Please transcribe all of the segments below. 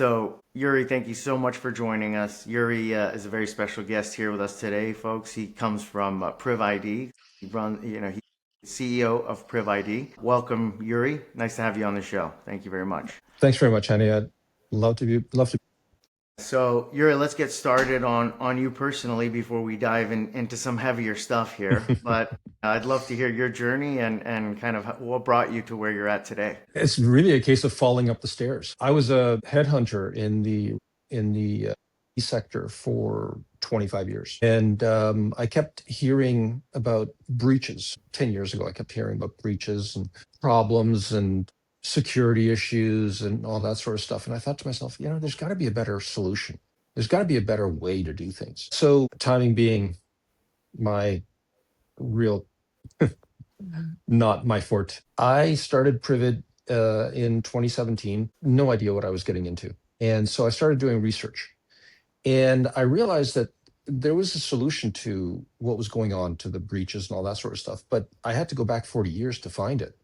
So, Yuri, thank you so much for joining us. Yuri is a very special guest here with us today, folks. He comes from PrivID. He's CEO of PrivID. Welcome, Yuri. Nice to have you on the show. Thank you very much. Thanks very much, Hani. I'd love to. So, Yuri, let's get started on you personally before we dive into some heavier stuff here. But I'd love to hear your journey and kind of what brought you to where you're at today. It's really a case of falling up the stairs. I was a headhunter in the sector for 25 years, and I kept hearing about breaches. 10 years ago, I kept hearing about breaches and problems and security issues and all that sort of stuff. And I thought to myself, there's got to be a better solution. There's got to be a better way to do things. So timing being my real not my forte. I started PrivID in 2017, no idea what I was getting into. And so I started doing research. And I realized that there was a solution to what was going on, to the breaches and all that sort of stuff. But I had to go back 40 years to find it.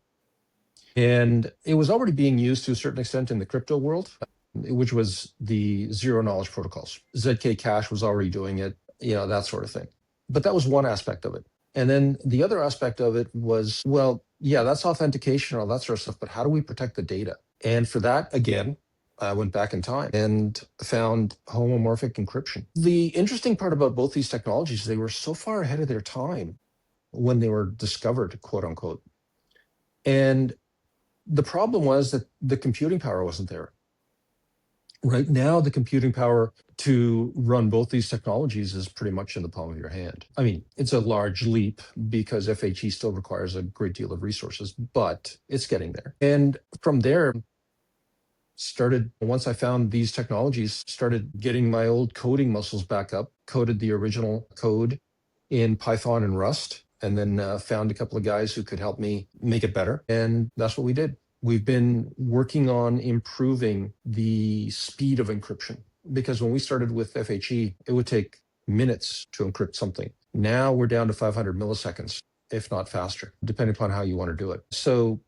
And it was already being used to a certain extent in the crypto world, which was the zero knowledge protocols. ZK Cash was already doing it, that sort of thing. But that was one aspect of it. And then the other aspect of it was, well, yeah, that's authentication and all that sort of stuff, but how do we protect the data? And for that, again, I went back in time and found homomorphic encryption. The interesting part about both these technologies, they were so far ahead of their time when they were discovered, quote unquote. And the problem was that the computing power wasn't there. Right now, the computing power to run both these technologies is pretty much in the palm of your hand. I mean, it's a large leap because FHE still requires a great deal of resources, but it's getting there. And from there, once I found these technologies, started getting my old coding muscles back up, coded the original code in Python and Rust, and then found a couple of guys who could help me make it better. And that's what we did. We've been working on improving the speed of encryption, because when we started with FHE, it would take minutes to encrypt something. Now we're down to 500 milliseconds, if not faster, depending upon how you want to do it. So,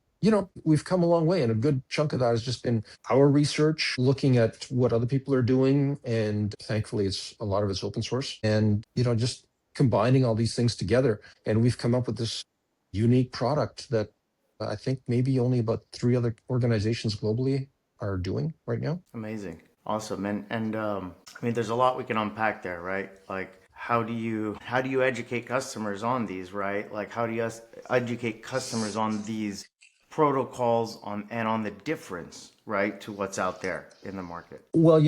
we've come a long way, and a good chunk of that has just been our research, looking at what other people are doing, and thankfully a lot of it's open source, and just combining all these things together, and we've come up with this unique product that I think maybe only about 3 other organizations globally are doing right now. Amazing. Awesome. And I mean, there's a lot we can unpack there, right? Like, how do you educate customers on these, right? Like, how do you educate customers on these protocols and on the difference, right, to what's out there in the market? Well,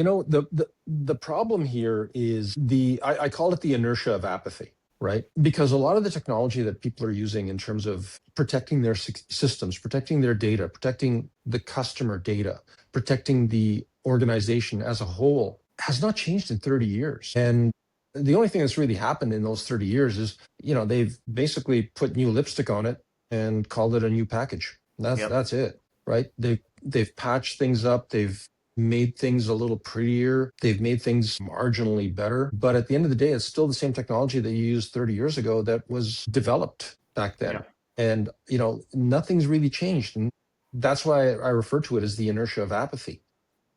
the problem here is I call it the inertia of apathy, right? Because a lot of the technology that people are using in terms of protecting their systems, protecting their data, protecting the customer data, protecting the organization as a whole has not changed in 30 years. And the only thing that's really happened in those 30 years is, they've basically put new lipstick on it and called it a new package. That's it, right? They've patched things up. They've made things a little prettier. They've made things marginally better. But at the end of the day, it's still the same technology that you used 30 years ago that was developed back then. Yeah. And, nothing's really changed. And that's why I refer to it as the inertia of apathy,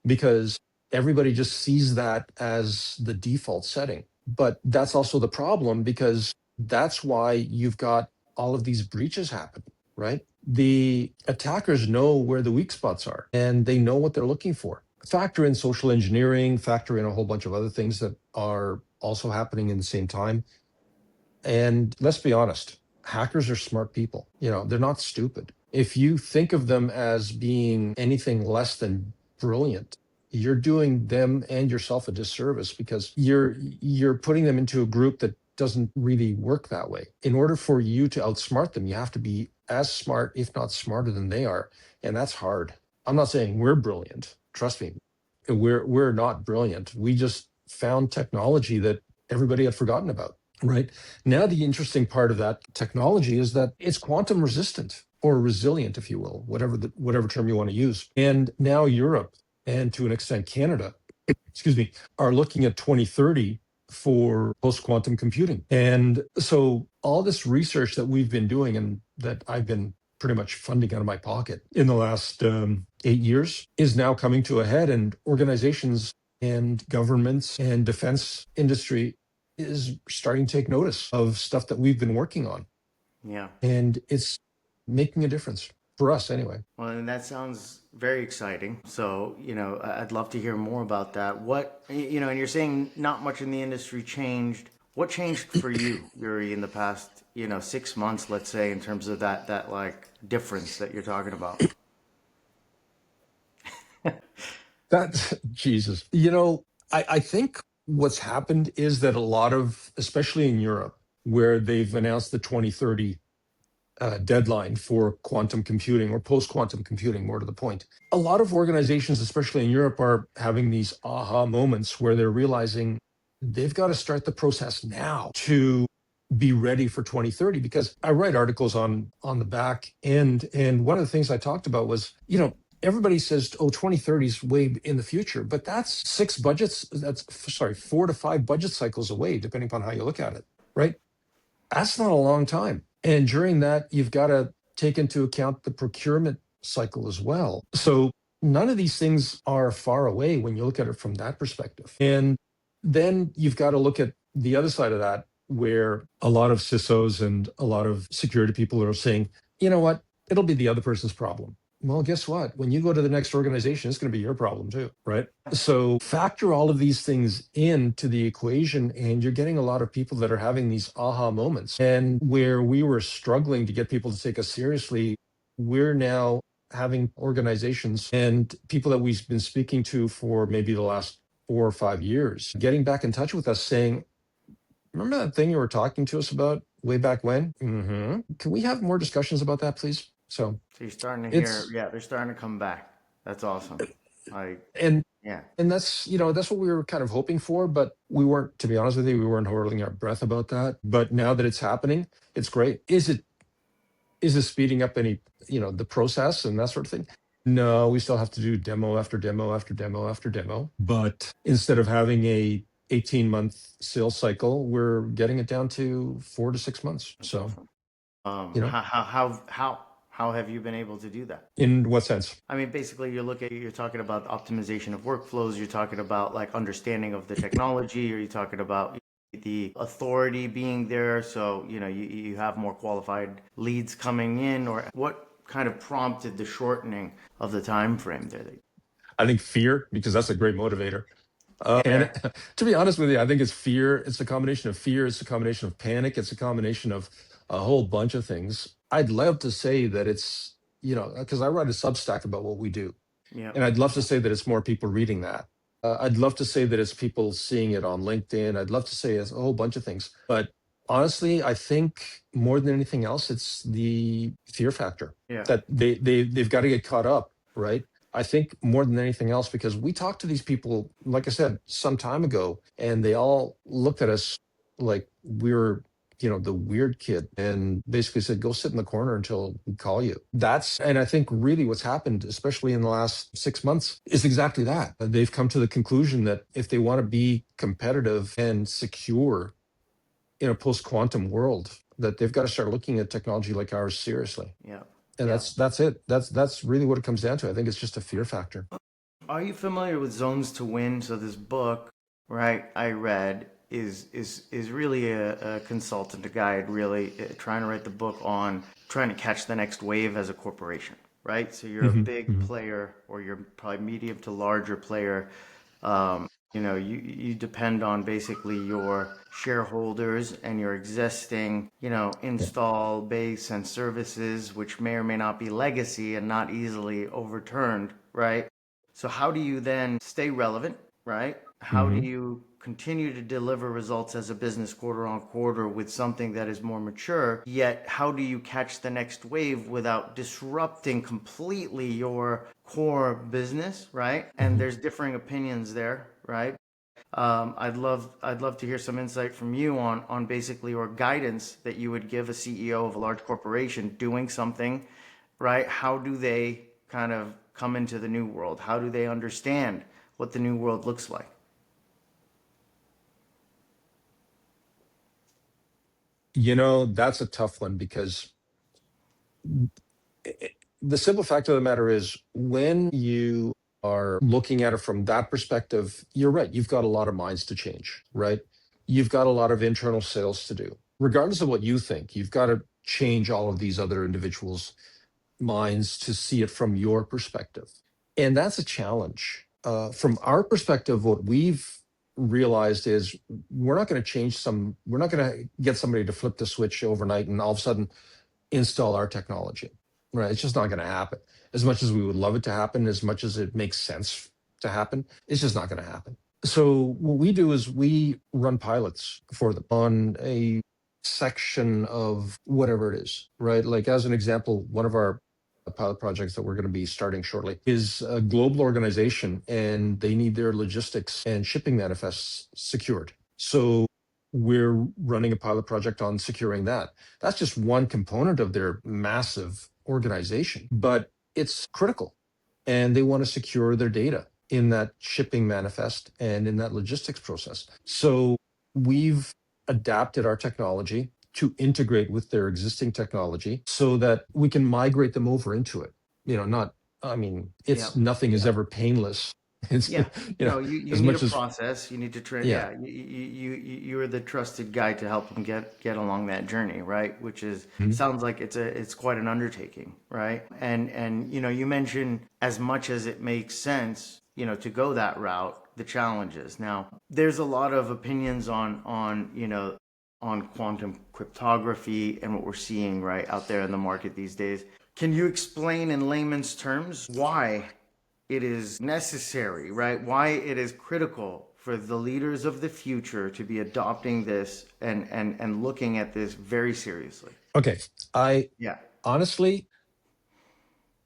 because everybody just sees that as the default setting. But that's also the problem, because that's why you've got all of these breaches happening, right? The attackers know where the weak spots are, and they know what they're looking for. Factor in social engineering, factor in a whole bunch of other things that are also happening in the same time. And let's be honest, hackers are smart people. They're not stupid. If you think of them as being anything less than brilliant, you're doing them and yourself a disservice, because you're putting them into a group that doesn't really work that way. In order for you to outsmart them, you have to be as smart, if not smarter than they are. And that's hard. I'm not saying we're brilliant. Trust me, we're not brilliant. We just found technology that everybody had forgotten about, right? Now, the interesting part of that technology is that it's quantum resistant, or resilient, if you will, whatever term you want to use. And now Europe, and to an extent Canada, are looking at 2030 for post-quantum computing. And so all this research that we've been doing, and that I've been pretty much funding out of my pocket in the last 8 years, is now coming to a head, and organizations and governments and defense industry is starting to take notice of stuff that we've been working on, Yeah. and it's making a difference for us anyway. Well, and that sounds very exciting. So, I'd love to hear more about that. And you're saying not much in the industry changed. What changed for you, Yuri, in the past, 6 months, let's say, in terms of that like difference that you're talking about? That Jesus, I think what's happened is that a lot of, especially in Europe, where they've announced the 2030 deadline for quantum computing, or post quantum computing, more to the point. A lot of organizations, especially in Europe, are having these aha moments where they're realizing they've got to start the process now to be ready for 2030. Because I write articles on the back end, and one of the things I talked about was, everybody says, oh, 2030 is way in the future, but that's sorry, 4 to 5 budget cycles away, depending upon how you look at it, right? That's not a long time. And during that, you've got to take into account the procurement cycle as well. So none of these things are far away when you look at it from that perspective. And then you've got to look at the other side of that, where a lot of CISOs and a lot of security people are saying, you know what, it'll be the other person's problem. Well, guess what? When you go to the next organization, it's going to be your problem too, right? So factor all of these things into the equation, and you're getting a lot of people that are having these aha moments. And where we were struggling to get people to take us seriously, we're now having organizations and people that we've been speaking to for maybe the last 4 or 5 years getting back in touch with us saying, remember that thing you were talking to us about way back when? Can we have more discussions about that, please? So So you're starting to hear, it's, yeah, they're starting to come back. That's awesome. Like, and yeah, that's, that's what we were kind of hoping for, but we weren't, to be honest with you, we weren't holding our breath about that. But now that it's happening, it's great. Is it speeding up any, the process and that sort of thing? No, we still have to do demo after demo after demo after demo. But instead of having a 18-month sales cycle, we're getting it down to 4 to 6 months. that's So, awesome. you know, How have you been able to do that? in what sense? I mean, basically, you're talking about optimization of workflows. You're talking about like understanding of the technology, or you're talking about the authority being there. So, you have more qualified leads coming in, or what kind of prompted the shortening of the time frame there? I think fear, because that's a great motivator. And Fair. to be honest with you, I think it's fear. It's a combination of fear. It's a combination of panic. It's a combination of a whole bunch of things. I'd love to say that it's, because I write a Substack about what we do. Yeah. And I'd love to say that it's more people reading that. I'd love to say that it's people seeing it on LinkedIn. I'd love to say it's a whole bunch of things. But honestly, I think more than anything else, it's the fear factor Yeah. that they've got to get caught up, right? I think more than anything else, because we talked to these people, like I said, some time ago, and they all looked at us like we were, the weird kid, and basically said, go sit in the corner until we call you. And I think really what's happened, especially in the last 6 months, is exactly that. They've come to the conclusion that if they want to be competitive and secure in a post-quantum world, that they've got to start looking at technology like ours seriously. Yeah. And Yeah. that's it. That's really what it comes down to. I think it's just a fear factor. Are you familiar with Zones to Win? So this book, right, I read is really a consultant, a guide, really trying to write the book on trying to catch the next wave as a corporation, right? So you're a Hmm. big Hmm. player, or you're probably medium to larger player. You depend on basically your shareholders and your existing, Yeah. install base and services, which may or may not be legacy and not easily overturned, right? So how do you then stay relevant, right? How do Hmm. you continue to deliver results as a business quarter on quarter with something that is more mature? Yet how do you catch the next wave without disrupting completely your core business, right? And Hmm. there's differing opinions there, right? I'd love to hear some insight from you on basically, or guidance that you would give a CEO of a large corporation doing something, right? How do they kind of come into the new world? How do they understand what the new world looks like? That's a tough one, because the simple fact of the matter is, when you are looking at it from that perspective, you're right. You've got a lot of minds to change, right? You've got a lot of internal sales to do. Regardless of what you think, you've got to change all of these other individuals' minds to see it from your perspective. And that's a challenge. From our perspective, what we've realized is we're not going to get somebody to flip the switch overnight and all of a sudden install our technology, right? It's just not going to happen. As much as we would love it to happen, as much as it makes sense to happen, it's just not going to happen. So what we do is we run pilots for them on a section of whatever it is, right? Like, as an example, one of our pilot projects that we're going to be starting shortly is a global organization, and they need their logistics and shipping manifests secured. So we're running a pilot project on securing that. That's just one component of their massive organization, but it's critical. And they want to secure their data in that shipping manifest and in that logistics process. So we've adapted our technology to integrate with their existing technology so that we can migrate them over into it. Not, I mean, Yeah. it's nothing is Yeah. ever painless. It's, Yeah. No, you as need a much as, process. You need to train. yeah. Yeah. You're the trusted guy to help them get along that journey, right? Which is Mhm. sounds like it's quite an undertaking, right? And you mentioned, as much as it makes sense, to go that route, the challenges. Now, there's a lot of opinions on quantum cryptography and what we're seeing right out there in the market these days. Can you explain in layman's terms why it is necessary, right? Why it is critical for the leaders of the future to be adopting this and looking at this very seriously? Okay. I Yeah. honestly,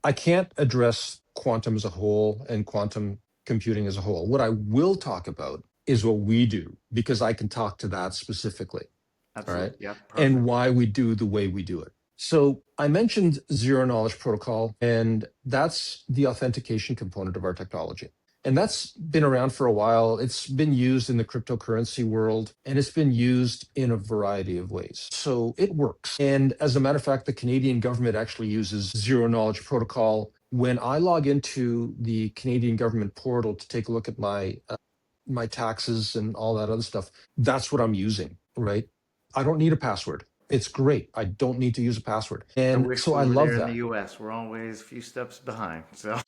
I can't address quantum as a whole and quantum computing as a whole. What I will talk about is what we do, because I can talk to that specifically. All right. Absolutely. Yeah. And Perfect. why we do the way we do it. So I mentioned zero knowledge protocol, and that's the authentication component of our technology. And that's been around for a while. It's been used in the cryptocurrency world, and it's been used in a variety of ways. So it works. And as a matter of fact, the Canadian government actually uses zero knowledge protocol. When I log into the Canadian government portal to take a look at my taxes and all that other stuff, that's what I'm using, right? I don't need a password. It's great. I don't need to use a password. I And wish so we I were love there in the that, US. We're always a few steps behind. So,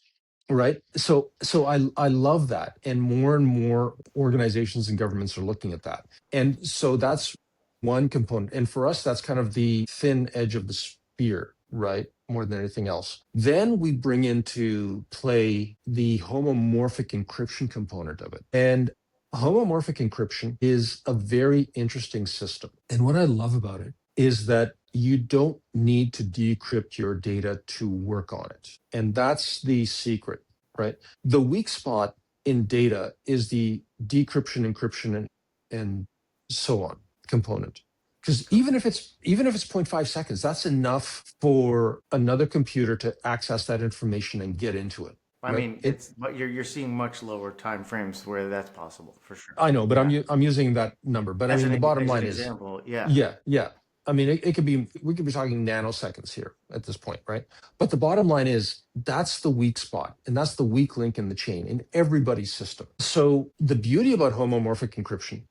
right? So I love that. And more organizations and governments are looking at that. And so that's one component. And for us, that's kind of the thin edge of the spear, right? More than anything else. Then we bring into play the homomorphic encryption component of it. And homomorphic encryption is a very interesting system. And what I love about it is that you don't need to decrypt your data to work on it. And that's the secret, right? The weak spot in data is the decryption, encryption, and so on component. Because even if it's 0.5 seconds, that's enough for another computer to access that information and get into it, I right? mean, but you're seeing much lower time frames where that's possible for sure. I know, but Yeah. I'm using that number. But I mean, the bottom As an line is, example, yeah. yeah. I mean, it could be, we could be talking nanoseconds here at this point, right? But the bottom line is, that's the weak spot, and that's the weak link in the chain in everybody's system. So the beauty about homomorphic encryption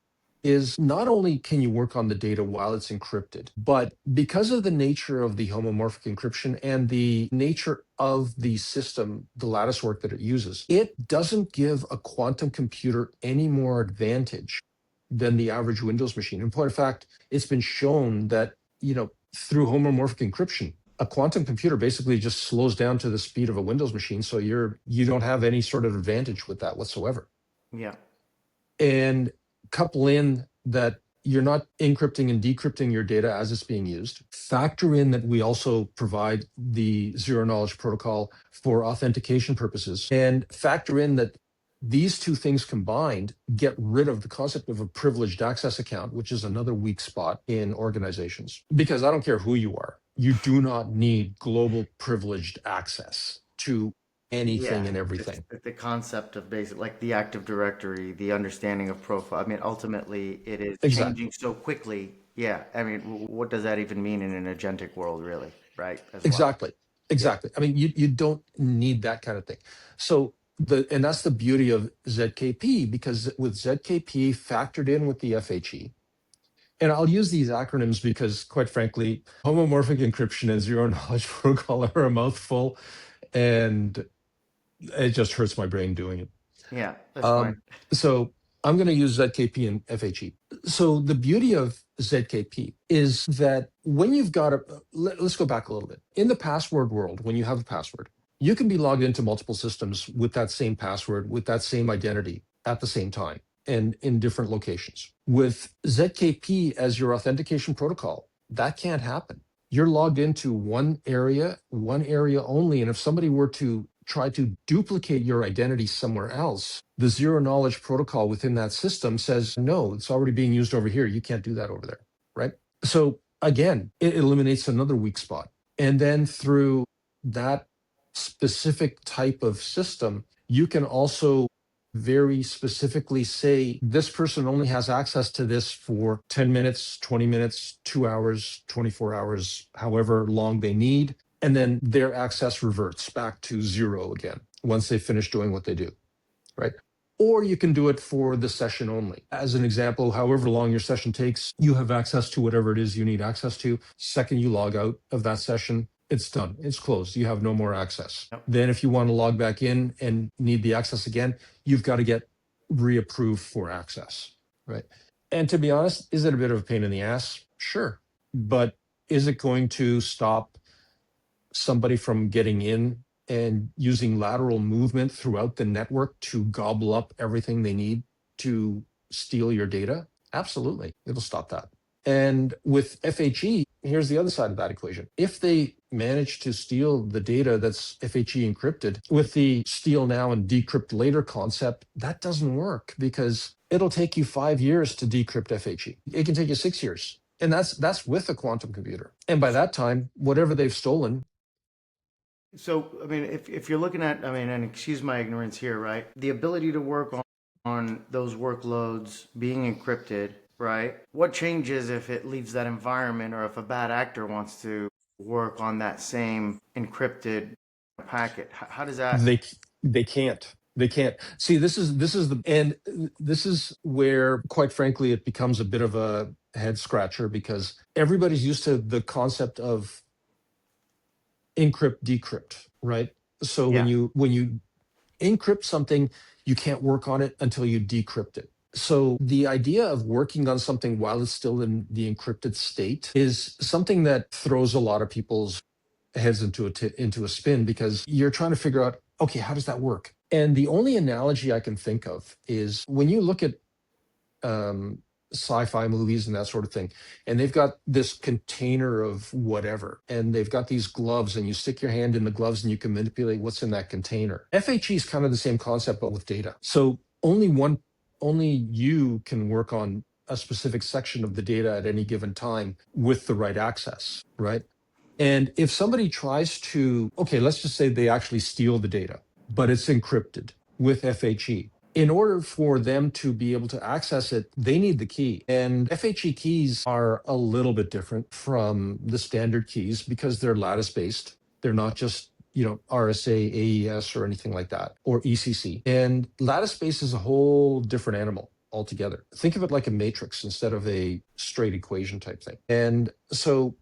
is, not only can you work on the data while it's encrypted, but because of the nature of the homomorphic encryption and the nature of the system, the lattice work that it uses, it doesn't give a quantum computer any more advantage than the average Windows machine. In point of fact, it's been shown that, through homomorphic encryption, a quantum computer basically just slows down to the speed of a Windows machine. So you don't have any sort of advantage with that whatsoever. Yeah. And couple in that you're not encrypting and decrypting your data as it's being used. Factor in that we also provide the zero knowledge protocol for authentication purposes, and factor in that these two things combined get rid of the concept of a privileged access account, which is another weak spot in organizations. Because I don't care who you are, you do not need global privileged access to Yeah, anything and it's everything. the concept of basic, like the Active Directory, the understanding of profile. I mean, ultimately, it is Exactly. changing so quickly. Yeah, I mean, what does that even mean in an agentic world, really, right? As well. Exactly. Exactly. I mean, you don't need that kind of thing. So and that's the beauty of ZKP, because with ZKP factored in with the FHE, and I'll use these acronyms because, quite frankly, homomorphic encryption and zero knowledge protocol are a mouthful, and it just hurts my brain doing it. Yeah, that's fine. Um, so I'm going to use ZKP and FHE. So the beauty of ZKP is that when you've got let's go back a little bit. In the password world, when you have a password, you can be logged into multiple systems with that same password, with that same identity at the same time and in different locations. With ZKP as your authentication protocol, that can't happen. You're logged into one area only. And if somebody were to try to duplicate your identity somewhere else, the zero knowledge protocol within that system says, no, it's already being used over here. You can't do that over there, right? So again, it eliminates another weak spot. And then through that specific type of system, you can also very specifically say this person only has access to this for 10 minutes, 20 minutes, 2 hours, 24 hours, however long they need. And then their access reverts back to zero again once they finish doing what they do, right? Or you can do it for the session only. As an example, however long your session takes, you have access to whatever it is you need access to. Second you log out of that session, it's done. It's closed. You have no more access. Yep. Then if you want to log back in and need the access again, you've got to get reapproved for access, right? And to be honest, is it a bit of a pain in the ass? Sure. But is it going to stop somebody from getting in and using lateral movement throughout the network to gobble up everything they need to steal your data? Absolutely. It'll stop that. And with FHE, here's the other side of that equation. If they manage to steal the data that's FHE encrypted with the steal now and decrypt later concept, that doesn't work because it'll take you 5 years to decrypt FHE. It can take you 6 years. And that's with a quantum computer. And by that time, whatever they've stolen. So, I mean, if you're looking at, I mean, and excuse my ignorance here, right? The ability to work on those workloads being encrypted, right? What changes if it leaves that environment or if a bad actor wants to work on that same encrypted packet? How does that? They can't. They can't. See, this is where, quite frankly, it becomes a bit of a head scratcher because everybody's used to the concept of encrypt, decrypt, right? So Yeah. when you encrypt something, you can't work on it until you decrypt it. So the idea of working on something while it's still in the encrypted state is something that throws a lot of people's heads into a spin because you're trying to figure out, okay, how does that work? And the only analogy I can think of is when you look at um, sci-fi movies and that sort of thing, and they've got this container of whatever, and they've got these gloves, and you stick your hand in the gloves and you can manipulate what's in that container. FHE is kind of the same concept, but with data. So only you can work on a specific section of the data at any given time with the right access, right? And if somebody tries to, okay, let's just say they actually steal the data, but it's encrypted with FHE. In order for them to be able to access it, they need the key. And FHE keys are a little bit different from the standard keys because they're lattice based. They're not just, RSA, AES, or anything like that, or ECC. And lattice based is a whole different animal altogether. Think of it like a matrix instead of a straight equation type thing. And so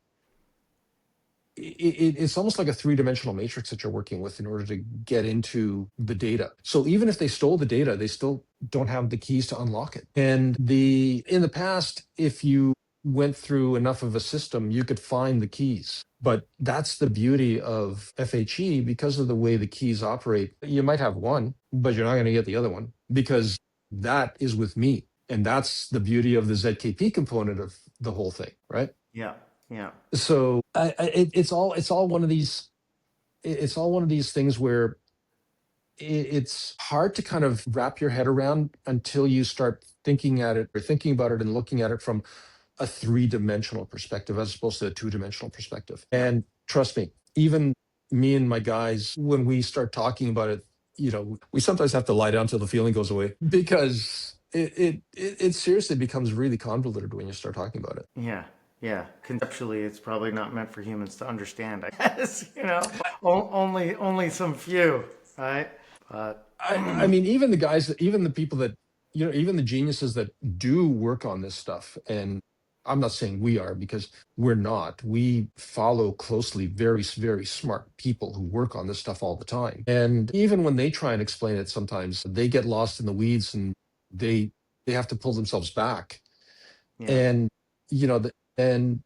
it's almost like a three-dimensional matrix that you're working with in order to get into the data. So even if they stole the data, they still don't have the keys to unlock it. And in the past, if you went through enough of a system, you could find the keys. But that's the beauty of FHE because of the way the keys operate. You might have one, but you're not going to get the other one because that is with me. And that's the beauty of the ZKP component of the whole thing, right? Yeah. Yeah. So it's all one of these things where it's hard to kind of wrap your head around until you start thinking about it and looking at it from a three-dimensional perspective as opposed to a two-dimensional perspective. Yeah. And trust me, even me and my guys, when we start talking about it, we sometimes have to lie down till the feeling goes away because it seriously becomes really convoluted when you start talking about it. Yeah. Yeah, conceptually, it's probably not meant for humans to understand, I guess, only some few, right? But I mean, even the guys, even the people that, even the geniuses that do work on this stuff, and I'm not saying we are because we're not. We follow closely very, very smart people who work on this stuff all the time. And even when they try and explain it, sometimes they get lost in the weeds and they they have to pull themselves back. yeah, And and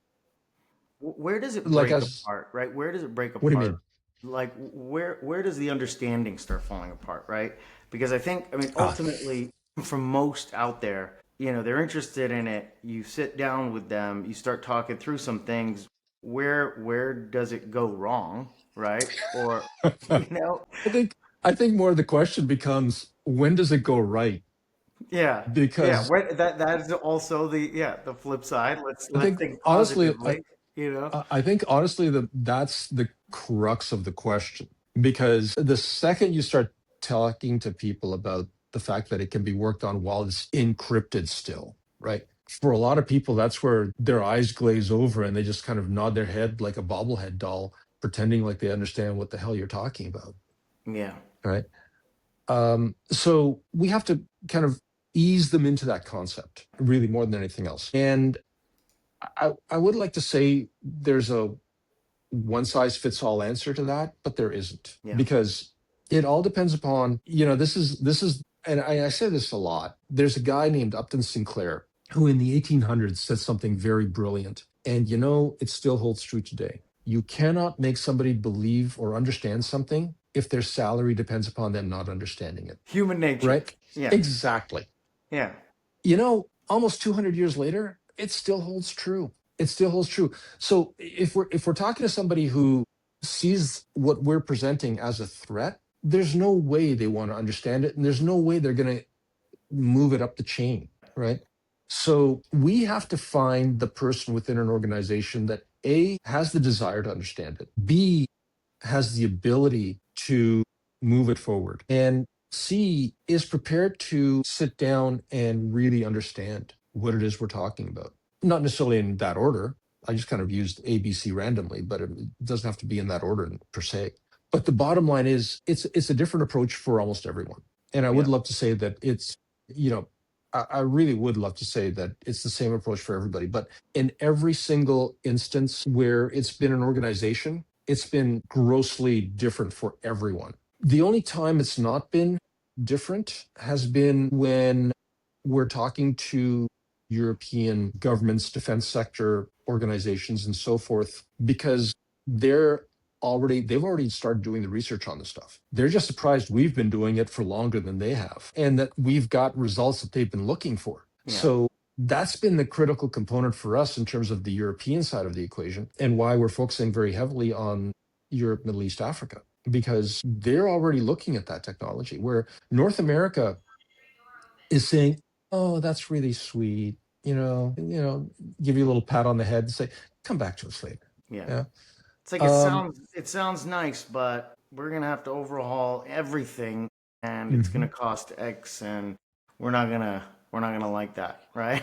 where does it like break as apart, right? Where does it break what do you apart? mean? Like where does the understanding start falling apart, right? Because I mean, Ah, ultimately, for most out there, they're interested in it. You sit down with them, you start talking through some things. Where does it go wrong, right? Or you know, I think I think more of the question becomes when does it go right? yeah, yeah. Because That is also the flip side. I Let's think think honestly, positively, you know. I think honestly that that's the crux of the question. Because the second you start talking to people about the fact that it can be worked on while it's encrypted still, right? For a lot of people, that's where their eyes glaze over and they just kind of nod their head like a bobblehead doll, pretending like they understand what the hell you're talking about, Yeah, right? So we have to kind of ease them into that concept, really more than anything else. And I would like to say there's a one size fits all answer to that, but there isn't yeah. because it all depends upon, this is, and I say this a lot. There's a guy named Upton Sinclair who in the 1800s said something very brilliant. And it still holds true today. You cannot make somebody believe or understand something if their salary depends upon them not understanding it. Human nature. Right? Yeah, Exactly. yeah, Almost 200 years later, it still holds true. It still holds true. So if we're talking to somebody who sees what we're presenting as a threat, there's no way they want to understand it, and there's no way they're going to move it up the chain, right? So we have to find the person within an organization that A has the desire to understand it, B has the ability to move it forward, and C is prepared to sit down and really understand what it is we're talking about. Not necessarily in that order. I just kind of used ABC randomly, but it doesn't have to be in that order per se. But the bottom line is it's a different approach for almost everyone. And I would yeah. love to say that you know, I really would love to say that it's the same approach for everybody. But in every single instance where it's been an organization, it's been grossly different for everyone. The only time it's not been different has been when we're talking to European governments, defense sector organizations, and so forth, because they've already started doing the research on this stuff. They're just surprised we've been doing it for longer than they have, and that we've got results that they've been looking for. Yeah. So that's been the critical component for us in terms of the European side of the equation, and why we're focusing very heavily on Europe, Middle East, Africa, because they're already looking at that technology, where North America is saying, "Oh, that's really sweet," give you a little pat on the head and say, "Come back to us later." Yeah. Yeah. It's like Um, it sounds nice, but we're gonna have to overhaul everything, and it's gonna mhm. cost X, and we're not gonna like that, right?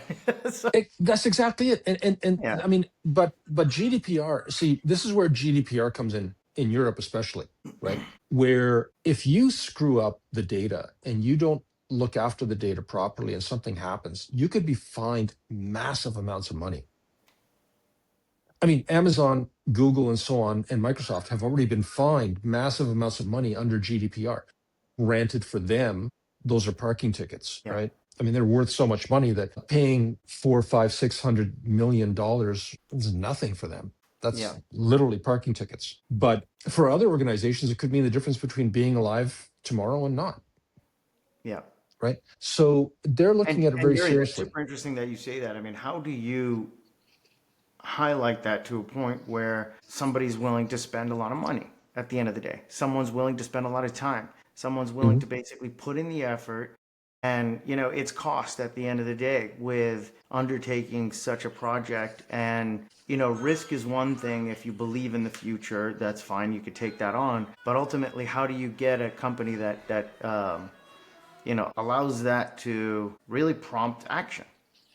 So, That's exactly it. And yeah, I mean, but GDPR. See, this is where GDPR comes in Europe, especially, right? Where if you screw up the data and you don't look after the data properly, and something happens, you could be fined massive amounts of money. I mean, Amazon, Google, and so on, and Microsoft have already been fined massive amounts of money under GDPR. Granted, for them, those are parking tickets, yeah, right? I mean, they're worth so much money that paying 4, 5, 600 million dollars is nothing for them. yeah, That's literally parking tickets. But for other organizations, it could mean the difference between being alive tomorrow and not, yeah. right? So they're looking at it And very Yuri, that's seriously. super interesting that you say that. I mean, how do you highlight that to a point where somebody's willing to spend a lot of money at the end of the day? Someone's willing to spend a lot of time. Someone's willing Mhm. to basically put in the effort, and it's cost at the end of the day with undertaking such a project. And risk is one thing. If you believe in the future, that's fine, you could take that on. But ultimately, how do you get a company that allows that to really prompt action,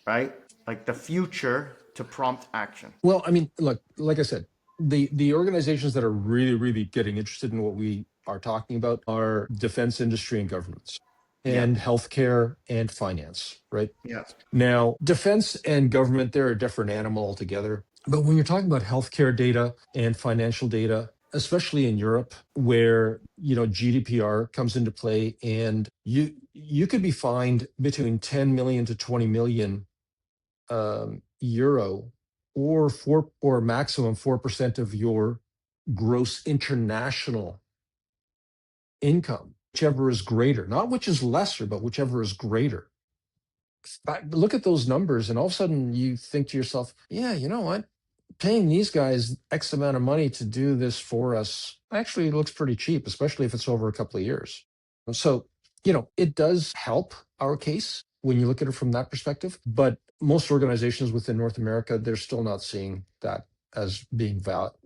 right? Like the future to prompt action. Well, I mean, look, like I said, the organizations that are really, really getting interested in what we are talking about are defense industry and governments, Yeah, and healthcare and finance, right? yeah, Now, defense and government, they're a different animal altogether. But when you're talking about healthcare data and financial data, especially in Europe, where GDPR comes into play, and you could be fined between 10 million to 20 million euro, or maximum 4% of your gross international income, whichever is greater, not which is lesser, but whichever is greater. Look at those numbers, and all of a sudden you think to yourself, yeah, you know what? Paying these guys X amount of money to do this for us actually looks pretty cheap, especially if it's over a couple of years. So, it does help our case when you look at it from that perspective. But most organizations within North America, they're still not seeing that as being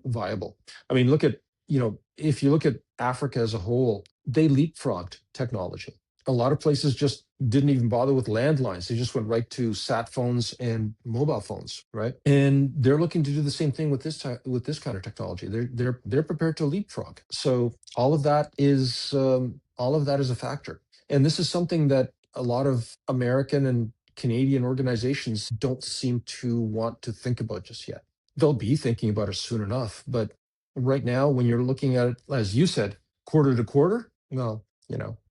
viable. I mean, if you look at Africa as a whole, they leapfrogged technology. A lot of places just didn't even bother with landlines. They just went right to sat phones and mobile phones, right? And they're looking to do the same thing with this kind of technology. They're prepared to leapfrog. So all of that is a factor. And this is something that a lot of American and Canadian organizations don't seem to want to think about just yet. They'll be thinking about it soon enough, but right now, when you're looking at it, as you said, quarter to quarter, well,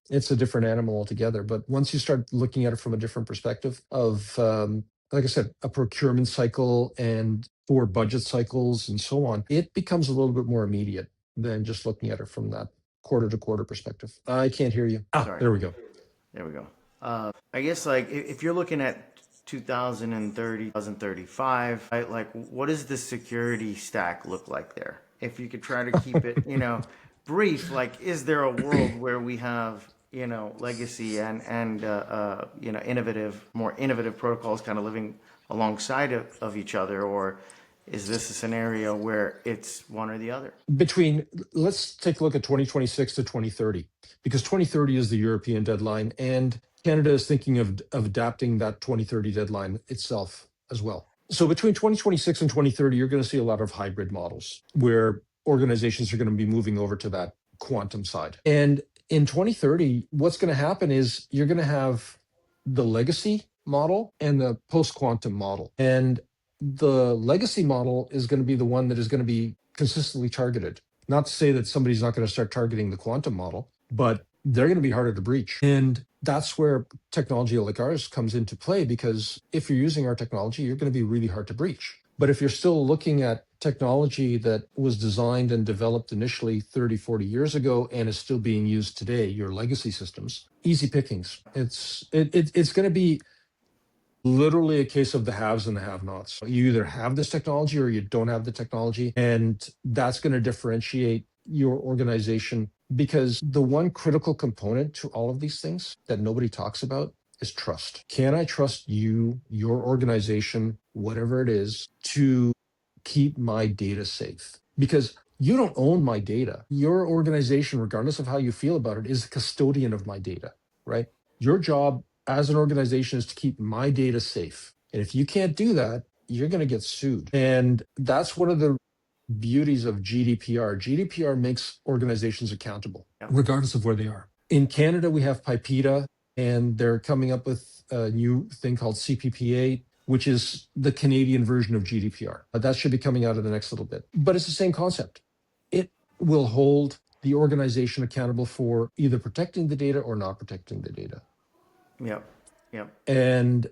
it's a different animal altogether. But once you start looking at it from a different perspective of, like I said, a procurement cycle and 4 budget cycles and so on, it becomes a little bit more immediate than just looking at it from that quarter to quarter perspective. I can't hear you. sorry. There we go. There we go. I guess like if you're looking at 2030, 2035, right? Like what does the security stack look like there? If you could try to keep it, brief, like is there a world where we have, legacy and more innovative protocols kind of living alongside of each other, or is this a scenario where it's one or the other? Let's take a look at 2026 to 2030, because 2030 is the European deadline, and Canada is thinking of adapting that 2030 deadline itself as well. So between 2026 and 2030, you're going to see a lot of hybrid models where organizations are going to be moving over to that quantum side. And in 2030, what's going to happen is you're going to have the legacy model and the post-quantum model. And the legacy model is going to be the one that is going to be consistently targeted. Not to say that somebody's not going to start targeting the quantum model, but they're going to be harder to breach. And that's where technology like ours comes into play, because if you're using our technology, you're going to be really hard to breach. But if you're still looking at technology that was designed and developed initially 30, 40 years ago and is still being used today, your legacy systems, easy pickings. It's going to be literally a case of the haves and the have-nots. You either have this technology or you don't have the technology, and that's going to differentiate your organization, because the one critical component to all of these things that nobody talks about is trust. Can I trust you, your organization, whatever it is, to keep my data safe? Because you don't own my data. Your organization, regardless of how you feel about it, is a custodian of my data, right? Your job as an organization is to keep my data safe. And if you can't do that, you're going to get sued. And that's one of the beauties of GDPR. GDPR makes organizations accountable, Yeah. regardless of where they are. In Canada, we have PIPEDA, and they're coming up with a new thing called CPPA, which is the Canadian version of GDPR. That should be coming out in the next little bit. But it's the same concept. It will hold the organization accountable for either protecting the data or not protecting the data. Yep. Yep. And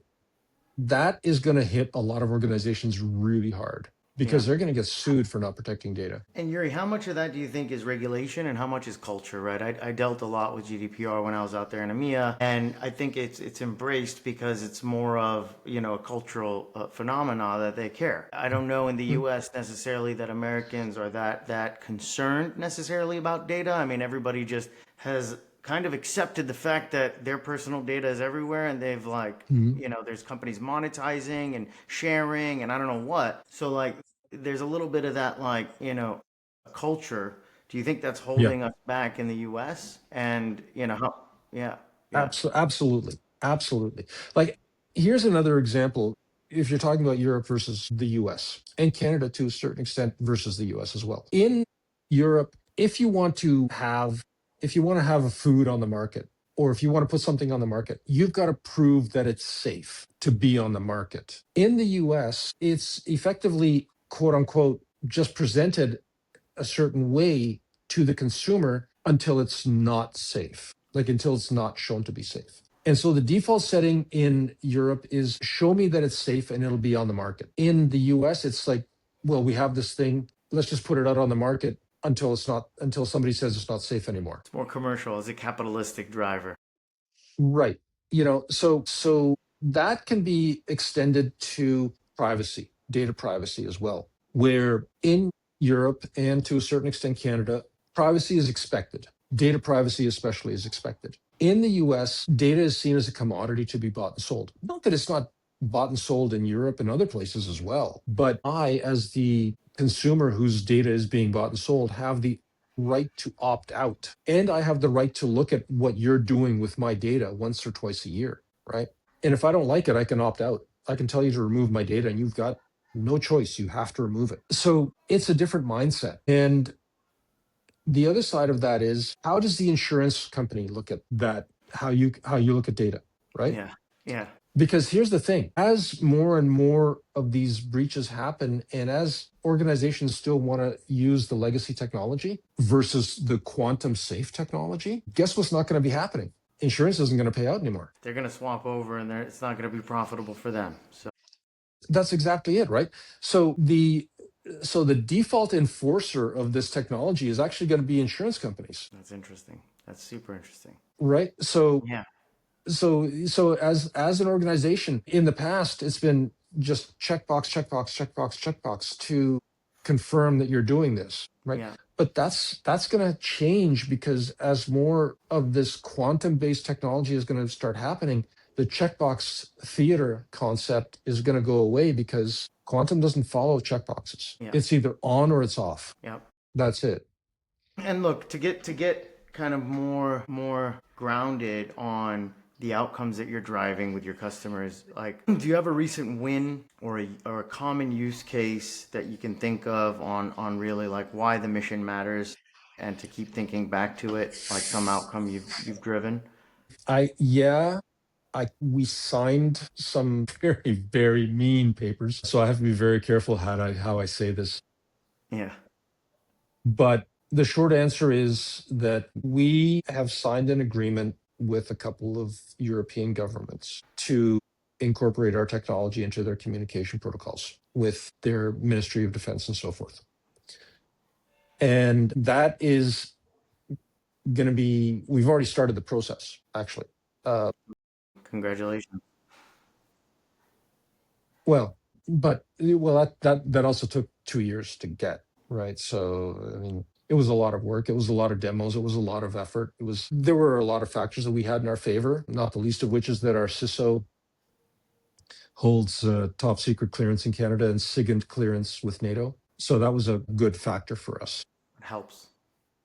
that is going to hit a lot of organizations really hard, because Yeah. they're going to get sued for not protecting data. And Yuri, how much of that do you think is regulation and how much is culture, right? I dealt a lot with GDPR when I was out there in EMEA, and I think it's embraced because it's more of, a cultural phenomena that they care. I don't know in the US necessarily that Americans are that concerned necessarily about data. I mean, everybody just has kind of accepted the fact that their personal data is everywhere, and they've there's companies monetizing and sharing and I don't know what. So like there's a little bit of that culture. Do you think that's Yeah, holding us back in the US? And how yeah, yeah. absolutely. Absolutely. Like, here's another example. if you're talking about Europe versus the US and Canada to a certain extent versus the US as well. In Europe, if you want to have a food on the market, or if you want to put something on the market, you've got to prove that it's safe to be on the market. In the US, it's effectively, quote unquote, just presented a certain way to the consumer until it's not safe, like until it's not shown to be safe. And so the default setting in Europe is show me that it's safe and it'll be on the market. In the US, it's like, well, we have this thing, let's just put it out on the market until somebody says it's not safe anymore. It's more commercial as a capitalistic driver. Right. So that can be extended to privacy, data privacy as well, where in Europe and to a certain extent Canada, privacy is expected. Data privacy especially is expected. In the US, data is seen as a commodity to be bought and sold. Not that it's not bought and sold in Europe and other places as well, but I, as the consumer whose data is being bought and sold, have the right to opt out. And I have the right to look at what you're doing with my data once or twice a year, right? And if I don't like it, I can opt out. I can tell you to remove my data and you've got no choice. You have to remove it. So it's a different mindset. And the other side of that is, how does the insurance company look at that? How you look at data, right? Yeah. Yeah. Because here's the thing, as more and more of these breaches happen, and as organizations still want to use the legacy technology versus the quantum safe technology, guess what's not going to be happening? Insurance isn't going to pay out anymore. They're going to swap over and it's not going to be profitable for them. So that's exactly it, right? So the default enforcer of this technology is actually going to be insurance companies. That's interesting. That's super interesting. Right? So yeah. So as an organization, in the past, it's been just checkbox to confirm that you're doing this, right? Yeah. But that's going to change, because as more of this quantum-based technology is going to start happening, the checkbox theater concept is going to go away, because quantum doesn't follow checkboxes. Yeah. It's either on or it's off. Yep. That's it. And look, to get kind of more grounded on the outcomes that you're driving with your customers, like, do you have a recent win or a common use case that you can think of on really like why the mission matters, and to keep thinking back to it, like some outcome you've driven? We signed some very, very mean papers, so I have to be very careful how I say this. Yeah. But the short answer is that we have signed an agreement with a couple of European governments to incorporate our technology into their communication protocols with their Ministry of Defense and so forth. And that is going to be, we've already started the process, actually. Congratulations. That also took 2 years to get, right? So, I mean, it was a lot of work. It was a lot of demos. It was a lot of effort. There were a lot of factors that we had in our favor, not the least of which is that our CISO holds top secret clearance in Canada and SIGINT clearance with NATO. So that was a good factor for us. It helps.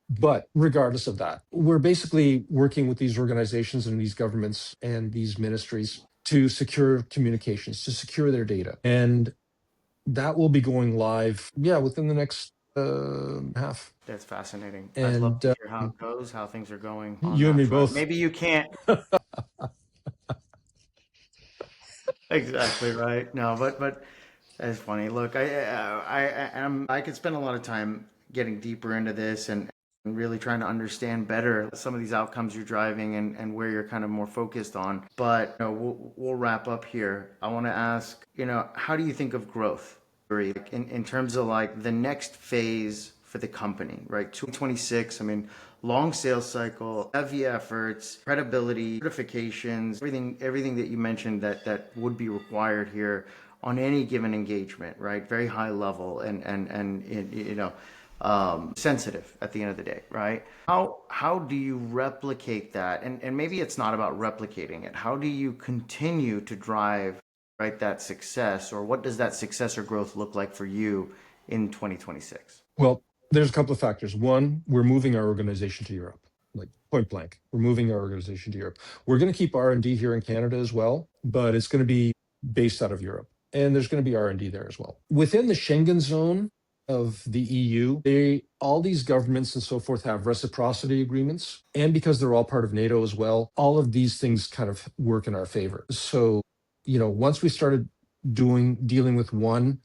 But regardless of that, we're basically working with these organizations and these governments and these ministries to secure communications, to secure their data. And that will be going live, within the next half. That's fascinating. And, I'd love to hear how it goes, how things are going on you that and me front. both. Maybe you can't. Exactly right. No, but that's funny. Look, I could spend a lot of time getting deeper into this and really trying to understand better some of these outcomes you're driving and where you're kind of more focused on. But we'll wrap up here. I want to ask, how do you think of growth in terms of like the next phase for the company, right? 2026, I mean, long sales cycle, heavy efforts, credibility, certifications, everything that you mentioned that would be required here on any given engagement, right? Very high level and sensitive at the end of the day, right? How do you replicate that? And maybe it's not about replicating it. How do you continue to drive, right, that success, or what does that success or growth look like for you in 2026? Well, there's a couple of factors. One, we're moving our organization to Europe, like point blank. We're moving our organization to Europe. We're going to keep R&D here in Canada as well, but it's going to be based out of Europe. and there's going to be R&D there as well. Within the Schengen zone of the EU, all these governments and so forth have reciprocity agreements, and because they're all part of NATO as well, all of these things kind of work in our favor. So, once we started dealing with one,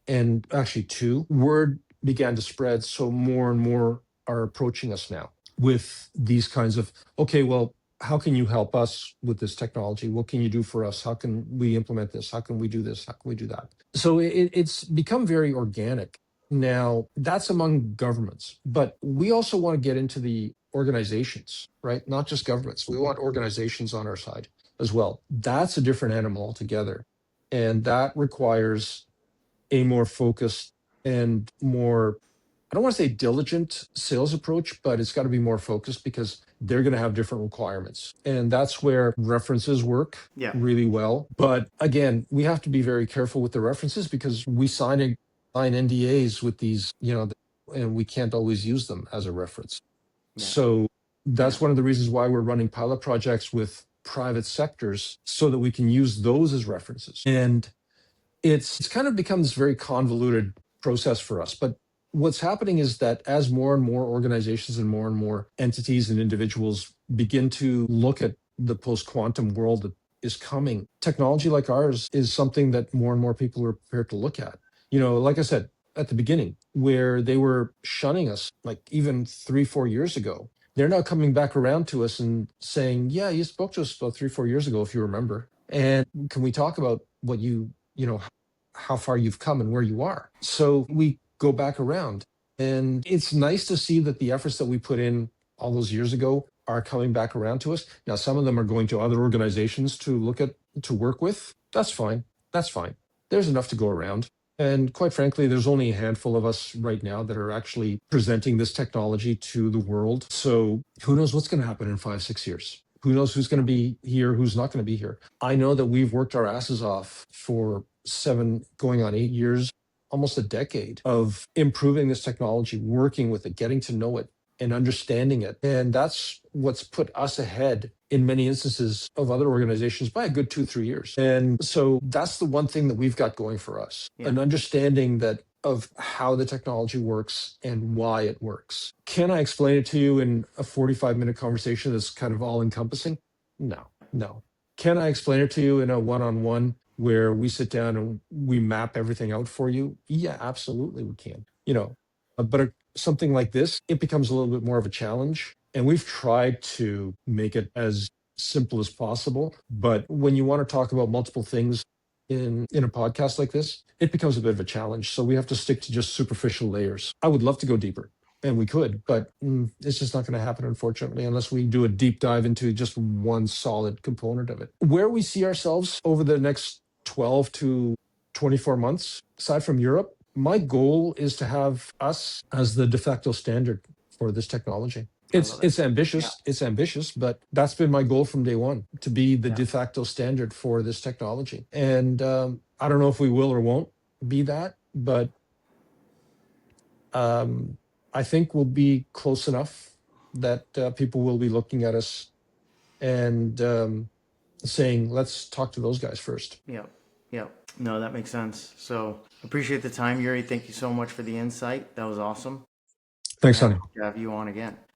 and actually two, word began to spread. So more and more are approaching us now with these kinds of, okay, well, how can you help us with this technology? What can you do for us? How can we implement this? How can we do this? How can we do that? So it's become very organic. Now, that's among governments, but we also want to get into the organizations, right? Not just governments. We want organizations on our side as well. That's a different animal altogether. And that requires a more focused and more, I don't want to say diligent sales approach, but it's got to be more focused because they're going to have different requirements. And that's where references work Yeah. really well. But again, we have to be very careful with the references because we sign NDAs with these, and we can't always use them as a reference. Yeah. So Yeah. that's one of the reasons why we're running pilot projects with private sectors so that we can use those as references. And it's kind of become this very convoluted process for us. But what's happening is that as more and more organizations and more entities and individuals begin to look at the post-quantum world that is coming, technology like ours is something that more and more people are prepared to look at. Like I said at the beginning, where they were shunning us, like even 3-4 years ago, they're now coming back around to us and saying, yeah, you spoke to us about 3-4 years ago, if you remember. And can we talk about what how far you've come and where you are? So we go back around. And it's nice to see that the efforts that we put in all those years ago are coming back around to us. Now, some of them are going to other organizations to work with. That's fine. That's fine. There's enough to go around. And quite frankly, there's only a handful of us right now that are actually presenting this technology to the world. So who knows what's going to happen in 5-6 years? Who knows who's going to be here, who's not going to be here? I know that we've worked our asses off for 7, going on 8 years, almost a decade of improving this technology, working with it, getting to know it and understanding it. And that's what's put us ahead in many instances of other organizations by a good 2-3 years. And so that's the one thing that we've got going for us, Yeah. an understanding of how the technology works and why it works. Can I explain it to you in a 45-minute conversation that's kind of all encompassing? No. Can I explain it to you in a one-on-one where we sit down and we map everything out for you? Yeah, absolutely we can. But something like this, it becomes a little bit more of a challenge. And we've tried to make it as simple as possible. But when you want to talk about multiple things in a podcast like this, it becomes a bit of a challenge. So we have to stick to just superficial layers. I would love to go deeper. And we could, but it's just not going to happen, unfortunately, unless we do a deep dive into just one solid component of it. Where we see ourselves over the next 12 to 24 months, aside from Europe, my goal is to have us as the de facto standard for this technology. I love it. It's ambitious. Yeah. It's ambitious, but that's been my goal from day one, to be the Yeah. de facto standard for this technology. And I don't know if we will or won't be that, but I think we'll be close enough that people will be looking at us and saying, let's talk to those guys first. Yeah. Yeah. No, that makes sense. So appreciate the time, Yuri. Thank you so much for the insight. That was awesome. Thanks, And Hani. hope to have you on again.